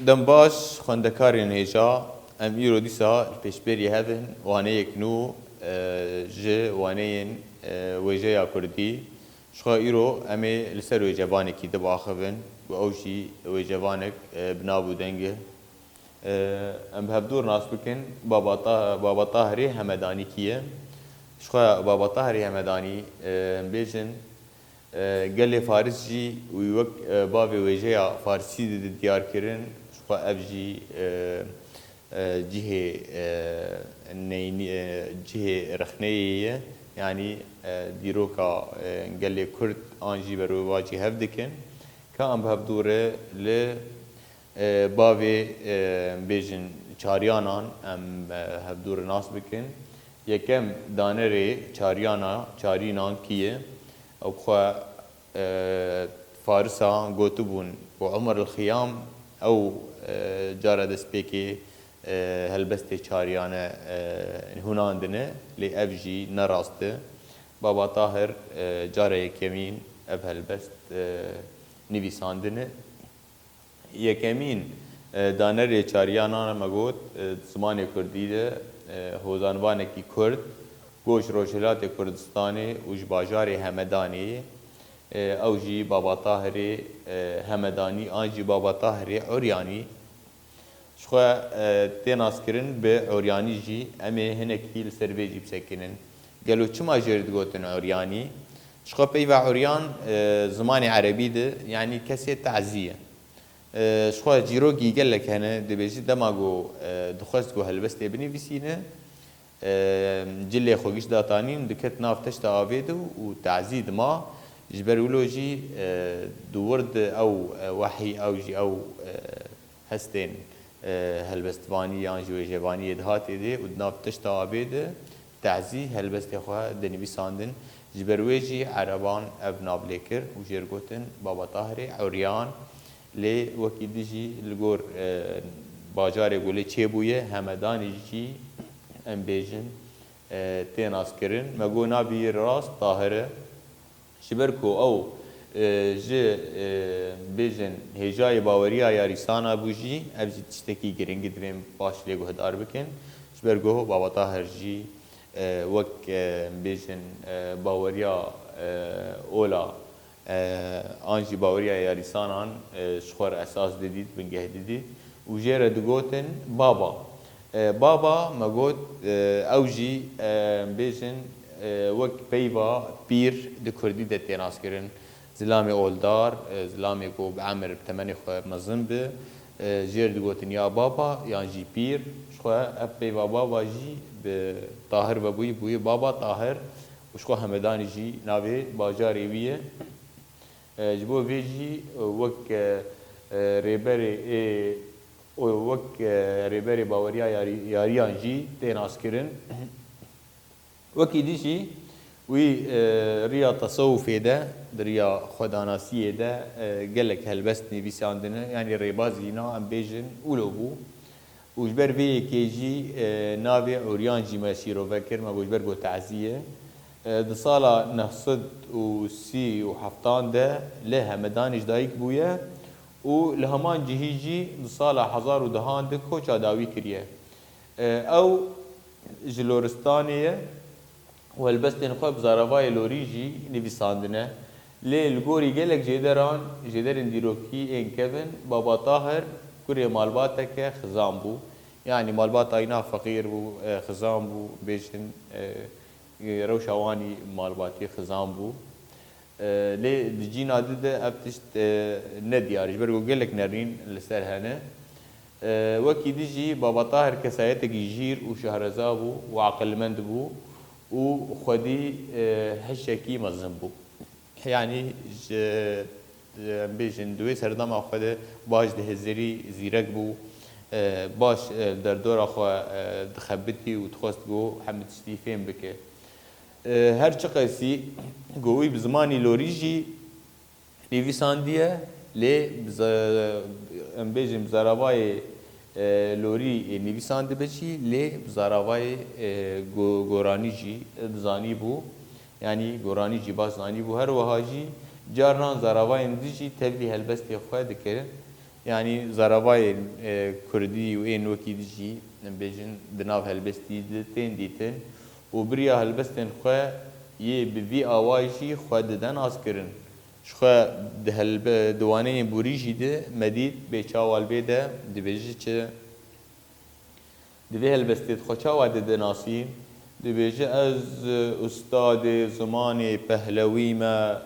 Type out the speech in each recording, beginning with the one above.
دم باش خواندەکارێن هێژا ئەم ئیرۆ دیسا پێشبێری هەبن وانەیەک نو ji waneyên wêjeya Kurdî şixwe îro em ê li ser wêcevanekî dibaxivin û ew jî wêcevanek bi nav û dengê em bi hevdûr nas bikin Baba Tahirê Hemedanî kî ye şixwe Baba Tahirê Hemedanî em bêjin gelê Faris jî wek bavê wêjeya Farsî diyarkirin şixwe ev jî cihê cihê rexneyê ye yanî dîroka gelê Kurd an jî berwacî hev dikin ka em bi hevdûre li bavê bêjin çariyanan em hevdûre nas bikin yekem danerê çarînan kî ye ew xwe Farisan gotibûn bi Umer el Xiyam ew cara destpêkê helbestê çariyane hûnandine lê ev jî nerast e Baba Tahir cara yekemîn ev helbest nivîsandine yekemîn danerê çariyanan me got zimanê Kurdî de hozanvanekî Kurd goş Rojhilatê Kurdistanê û ji bajarê Hemedanê ew jî Baba Tahirê Hemedanî an jî Baba Tahirê Uryanî şixwe tê naskirin bi Uryanî jî em ê hinekî li ser vê jî bisekinin gelo çima jêr digotin Uryanî şixwe peyva Uryan zimanê Erebî de yanî kesê tezî ye şixwe çîrokî gelek hene dibêjî dema got dixwest got helbestê binivîsîne cilê xwe giş datanîn diket nav teşta avê de û tezî dima ji ber wilo jî duwird ew wehî ew jî ew hestên helbestvanî yan ji wêjevaniyê dihatê de û di nav teşta avê de tezî helbestê xwe dinivîsandin ji ber wê jî Ereban ev navlê kir û jêr gotin Baba Tahirê Uryan lê wekî di jî li gor bajarê Gulê çêbûye Hemedanî jî em bêjin tê naskirin me got navê rast Tahir e ji ber ku ew ji bêjin hêjayê baweriya yarîstana bû jî ev jî tiştekî giringî divên baş lê guhdar bikin ji ber goh Baba Tahir jî wek bêjin baweriya ola an jî baweriya yarîstanan ji xwe re esas didît bingeh didît û jê re digotin Baba Baba me got ew jî bêjin wek peyva pîr di Kurdî de tê naskirin zilamê oldar zilamê ku bi emer bi temenê xwe mezin bi jêr digotin ya Baba yan jî pîr ji xwe ev peyva Baba jî bi Tahir vebûyî bûye Baba Tahir û ji xwe Hemedanî jî navê bajarê wî ye ji bo vê jî wek rêberê wek rêberê baweriya yariyan jî tê naskirin wekî dî jî wî riya tesewufê de di riya xwedanasiyê de gelek helbest nivîsandine yanî rêbazîna em bêjin wilo bû û ji ber vê yekê jî navê Uryan jî me şîrovekir me got ji ber got tezî ye di sala 937 de lê Hemedanî ji dayîk bûye û li heman cihî jî di sala 1010 de koça dawî kiriye ew ji Loristanê ye û helbestên xwe bi zaravayê Lorî jî nivîsandine lê li gorî gelek jêderan jêderên dîrokî ên kevin Baba Tahir kurê malbateke xizan bû yanî malbata îna feqîr bû xizan bû bêjin rewşa wanî malbatî xizan bû lê di cîna di de ev tişt nediyar ji ber ku gelek nerîn li ser hene wekî di jî Baba Tahir kesayetekî jîr û şehreza bû û aqilmend bû û xwedî hişekî mezin bû yanî em bêjin di wê serdema xwe de baş dihêzirî zîrek bû baş derdora xwe dixebitî û dixwest got hemû tiştî fêm bike her çi qesî got wî bi zimanî Lorî jî nivîsandiye lê em bêjin bi zaravayê Lorî nivîsan dibe jî lê bi zaravayê goranî jî dizanî bû yanî goranî jî baş zanî bû her wiha jî Carnan zaravayên dijî tevlî helbestê xwe dikirin يعني زرابای کردی و این وکی دیجی بیشن دناف هلبستی دتین دیتن و بریا هلبستن خواه یه بوی آوایشی خواه ددن آس کرن شخوا دوانه بوریجی ده مدید به چاوال بیده دی بیجی چه دوی هلبستید خواه چاوال دده ناسی دی بیجی از استاد زمان پهلوی ما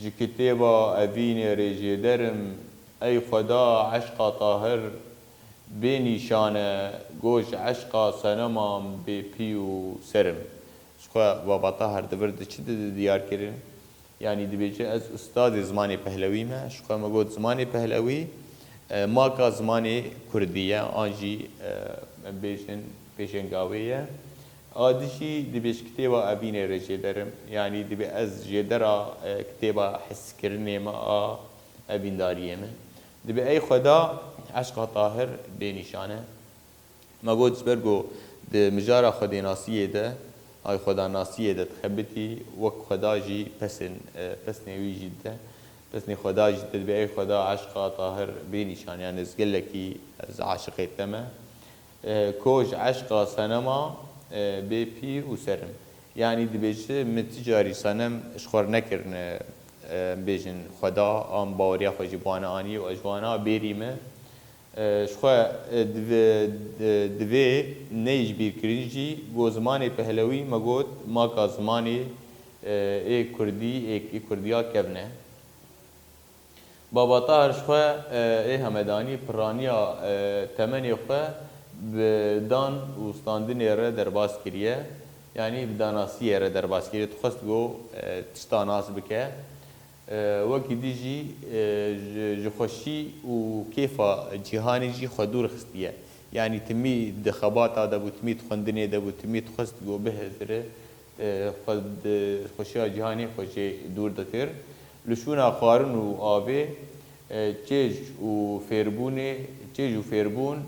جی کتیبا اوین ریجی درم ای خدا عشق طاهر بی نشان گوش عشق سنمام بی پیو سرم شخوا بابا طاهر دورد چی ده دیار کرن يعني دي بيجي از استاد زماني پهلوي ما شخوا ما قلت زماني پهلوي ما كا زماني كردية آنجي بيشن قاوية آدشي دي بيش كتابة أبيني رجي درم يعني دي بي از جدرا كتابة حس كرني ما أبين دارية ما دي بي أي خدا عشق طاهر بنشانه ما قلت برقو دي مجارة خدي ناسية ده آی خدا ناسیه دت خبتی وک خدا جی پسن ویجی ده پسن خدا جی دت به خدا عشق طاهر بینشان یعنی زگلکی از عاشقی تمه کوج عشق سنما به پی و سرم یعنی دی بیشه متجاری سنم اشخور نکرن بیشن خدا آن باوریا خوشی بانه آنی و اجوانا بیریمه شخوا دوی نیج بیر کرنجی گو زمانی پهلوی مگود ما کا زمانی ای کردیا کبنه بابا طاهر شخوا ای همدانی پرانیا تمنی خوا بدان و ستاندنی را درباس کریه یعنی بداناسی را درباس کریه تخست گو تشتاناس بکه وکی دیجی جخوشی و کیفا جهانی جی خودور خستیه یعنی تمی دخبات دبو تمی تخندنی دبو تمی تخست گو بهتره خود خوشی جهانی خوشی دور دکر لشونا خارن و آبه چیج و فیربون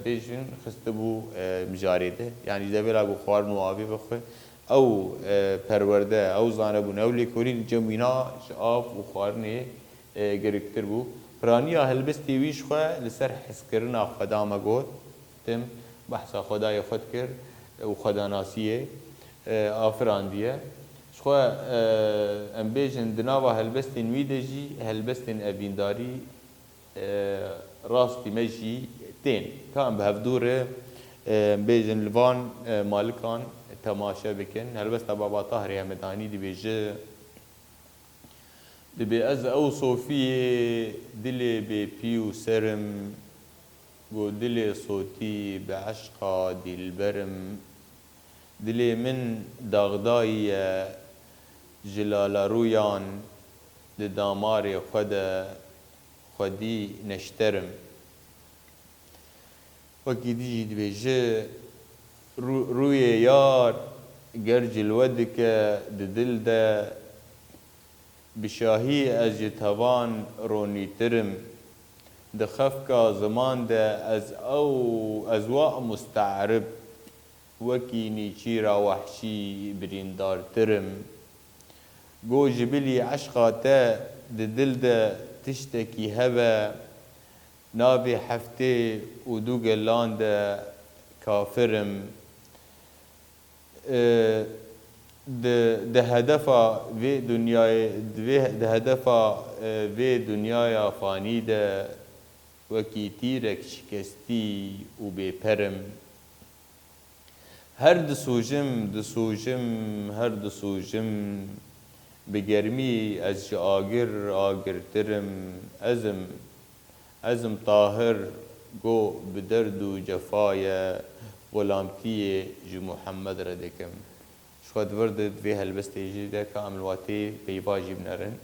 بیشن خست بو مجاریده یعنی دبیرا گو خارن و آبه بخواه او پرورده او زانبون او لیکورین جمعینا شعاف و خوارنه گرکتر بو پرانیا هلبستی ویش خواه لسر حس کرنا خدا مگود تم بحثا خدای خود کر و خدا ناسیه آفران دیه شخواه ام بیجن دناوا هلبستین ویده جی هلبستین ابینداری راستی مجی تین کام به هفدور بیجن لوان مالکان تماشا بکن هلبست بابا طاهر همدانی دی بیجه دی بی از او صوفی دلی بی پیو سرم گو دلی صوتی به عشقا دلبرم دلی من داغدای جلال رویان دی دامار خودی نشترم وکی دیجی دی بیجه روی یار گرج الودک دل ده بشاهی از جتوان رونی ترم دخف کا زمان ده از واء مستعرب وکی نیچی را وحشی بریندار ترم گو جبلی عشقاته دل ده تشتکی هبه نابی هفته و دو گلان ده کافرم ده هدفا و دنیای فانی ده وکی تیرک شکستی و بپرم هر دسوجم بگرمی از جا آگرترم ازم طاهر گو بدرد و جفای غلامتی جو محمد را دکم شخواد وردد في هالبستي جيدا كامل واتي بيبا جيبنرن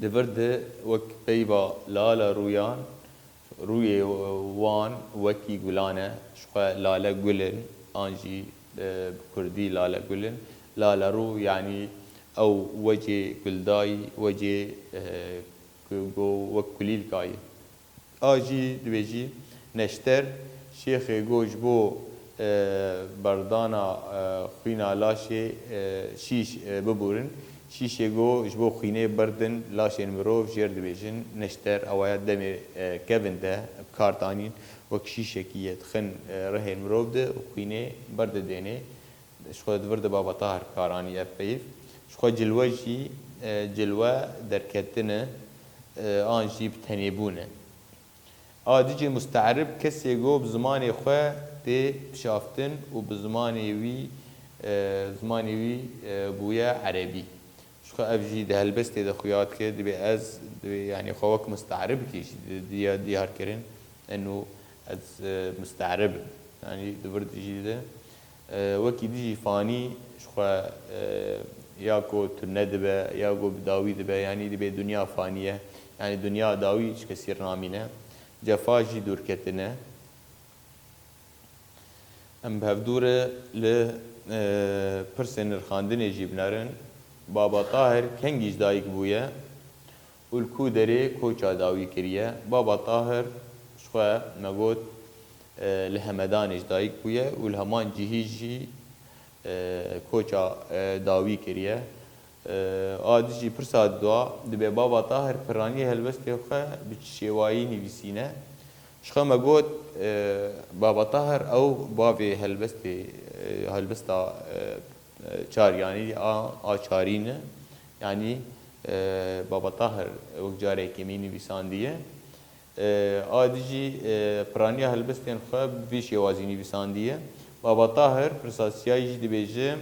دورد وك بيبا لالا رويان روي وان وكي قلانة شخوا لالا قلن آنجي بكردي لالا قلن لالا رو يعني أو وجه قلداي وجه وكليل كاي آجي دويجي نشتر شيخ گوش بو بردانا خوینا لاشه شیش ببورن شیشه گو جبو خینه بردن لاشین مروف جر دبیجن نشتر اوایت دمی کevin ده کارتانین وک شیشه کیت خن رهین مروف ده و خینه برد دینه شخو دورد بابا طاهر کارانی اف پیف شخو جلوه جی جلوه درکتنه آن جی بتنیبونه آدیجی مستعرب کسی گو بزمانی خواه تی بشافتن و بزمانی وی زمانی وی بویا عربی شخو افجی ده هلبستی ده خویات که دبی از دبی يعني خوك مستعرب كيش ديار كرين انه از مستعرب يعني دبرد جي ده وكي ديجي فاني شخو ياكو تندبه ياكو بداوي دبه يعني دبي دنيا فانيه يعني دنيا داوي كثير نامينه جفاجي دور كتنه ام بهفدوره ل پرسن الخاندن جيبنارن بابا طاهر کنگیش دایک بویه الکو دره کوچا داوی کریه بابا طاهر شخوا نگوت لهمدانش دایک بویه و الهمان جهیجی کوچا داوی کریه آدیجی پرساد دوا دبی بابا طاهر پرانی هلوستی خواه بچشیوایی نویسینه شخوا مگوت بابا طاهر او باوی هلوستا چار يعني آچارينه يعني بابا طاهر وجاري كميني بيسانديه آديجي برانيا هلبستين خب بيش يوازيني بيسانديه بابا طاهر برساسياي دي بيجي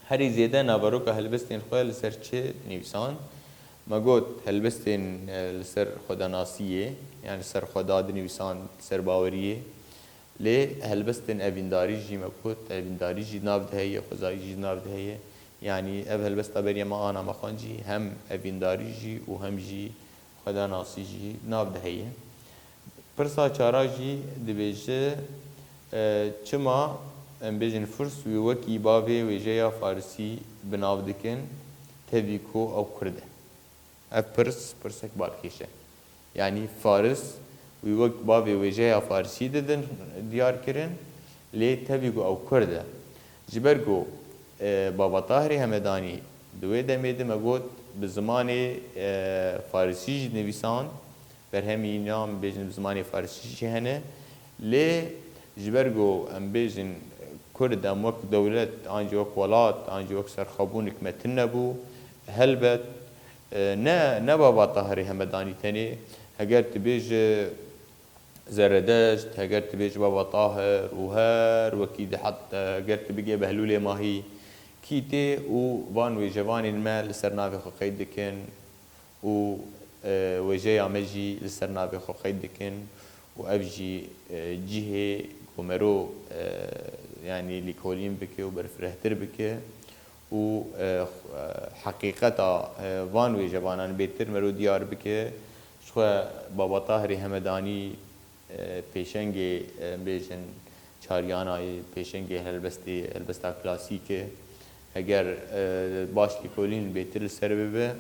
هري زيادة نابروك هلبستين خب لسر چه نيوسان ما قلت هلبستين لسر خدا ناسيه يعني سر خدا دي نيوسان سر باوريه لی هلبستن اوینداری جی مکوت اوینداری جی ناف دهیه خدایی جی ناف دهیه یعنی اف هلبست برای ما آنا مخان جی هم اوینداری جی و هم جی خدا ناسی جی ناف دهیه پرسا چارا جی دبیجه چما ام بیجن فرس وی وکی باوی ویجه یا فارسی بناو دکن تبیکو او کرده اف پرسک بالکیشه یعنی فارس وی وقت باوی وجه یا فارسی دادن دیار کرن لی تبیگو او کرده جبرگو بابا طاهری همدانی دوی دمیده مگود به زمان فارسی نویسان بر همی نام بیجن به زمان فارسی هنه لی جبرگو ام بیجن کرد ام وقت دولت آنجا وقت ولات آنجا وقت سرخابون اکمتن نبو هلبت نه بابا طاهری همدانی تنی اگر تبیج زردشت اگر تبیج بابا طاهر وهر وكيد حتى اگر تبيجي بهلولة ماهي كيتي وبان وجوان المال لسرنافي خو قيدكن و وجاي عمجي لسرنافي خو قيدكن وابجي جهه ومرو يعني لكولين بك وبرفرهتر بك و حقيقتا وان وجوانان بيتر مرو ديار بك شو بابا طاهري همداني پیشنگی بیشن چاریانای پیشنگی هلبستا کلاسیکه اگر باش کی کولین بیتر سر ببه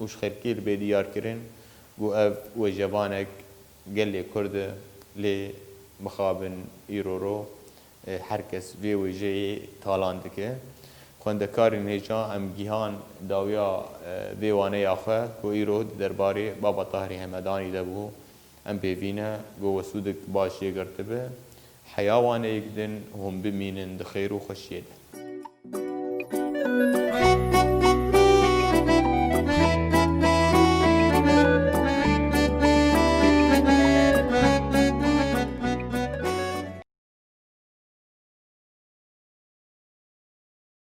وش خرکیر به دیار کرن گو اف و جوانک گلی کرد لی مخابن ایرورو هر کس وی وجه تالاند که خواندکارین هجا ام گیهان داویا ویوانه آخه کو ایرو درباره بابا طاهری همدانی دبو ام بيفينا جو وسودك باش يقرتبه حيوان يقدن هم بمينن دخير وخشيده